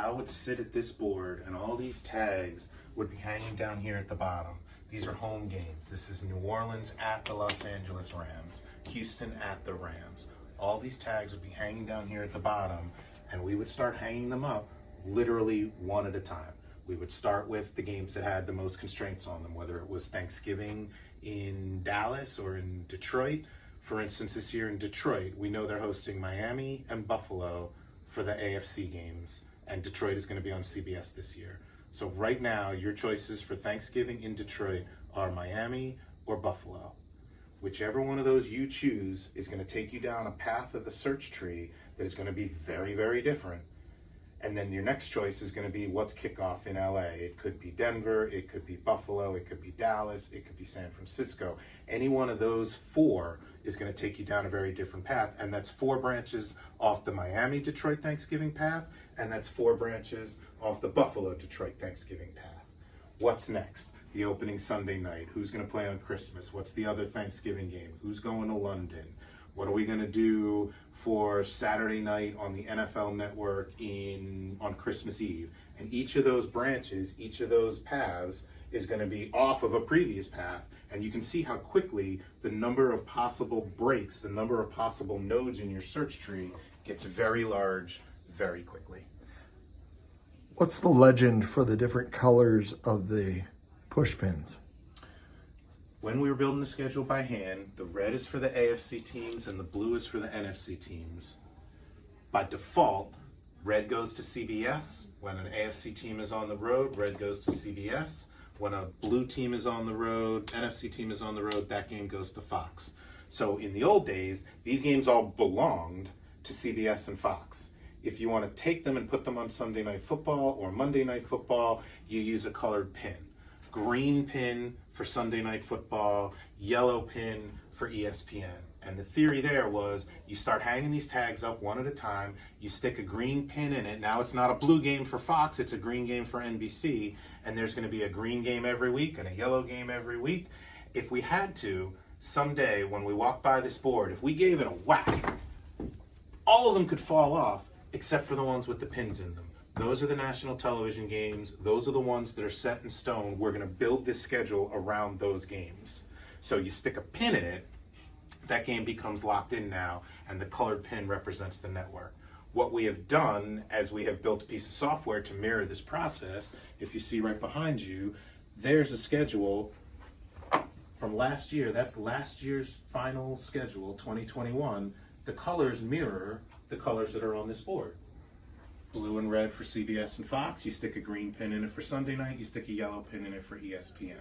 Sal would sit at this board and all these tags would be hanging down here at the bottom. These are home games. This is New Orleans at the Los Angeles Rams, Houston at the Rams. All these tags would be hanging down here at the bottom, and we would start hanging them up literally one at a time. We would start with the games that had the most constraints on them, whether it was Thanksgiving in Dallas or in Detroit. For instance, this year in Detroit, we know they're hosting Miami and Buffalo for the AFC games, and Detroit is going to be on CBS this year. So right now, your choices for Thanksgiving in Detroit are Miami or Buffalo. Whichever one of those you choose is going to take you down a path of the search tree that is going to be very, very different. And then your next choice is going to be what's kickoff in LA. It could be Denver, it could be Buffalo, it could be Dallas, it could be San Francisco. Any one of those four is going to take you down a very different path. And that's 4 branches off the Miami-Detroit Thanksgiving path, and that's 4 branches off the Buffalo-Detroit Thanksgiving path. What's next? The opening Sunday night. Who's going to play on Christmas? What's the other Thanksgiving game? Who's going to London? What are we going to do for Saturday night on the NFL Network on Christmas Eve? And each of those branches, each of those paths is going to be off of a previous path. And you can see how quickly the number of possible breaks, the number of possible nodes in your search tree gets very large very quickly. What's the legend for the different colors of the push pins? When we were building the schedule by hand, the red is for the AFC teams and the blue is for the NFC teams. By default, red goes to CBS. When an AFC team is on the road, red goes to CBS. When a blue team is on the road, NFC team is on the road, that game goes to Fox. So in the old days, these games all belonged to CBS and Fox. If you want to take them and put them on Sunday Night Football or Monday Night Football, you use a colored pin. Green pin for Sunday Night Football, yellow pin for ESPN. And the theory there was you start hanging these tags up one at a time, you stick a green pin in it. Now it's not a blue game for Fox, it's a green game for NBC, and there's going to be a green game every week and a yellow game every week. If we had to, someday when we walk by this board, if we gave it a whack, all of them could fall off except for the ones with the pins in them. Those are the national television games. Those are the ones that are set in stone. We're going to build this schedule around those games. So you stick a pin in it, that game becomes locked in now, and the colored pin represents the network. What we have done as we have built a piece of software to mirror this process, if you see right behind you, there's a schedule from last year. That's last year's final schedule, 2021. The colors mirror the colors that are on this board. Blue and red for CBS and Fox. You stick a green pin in it for Sunday night. You stick a yellow pin in it for ESPN.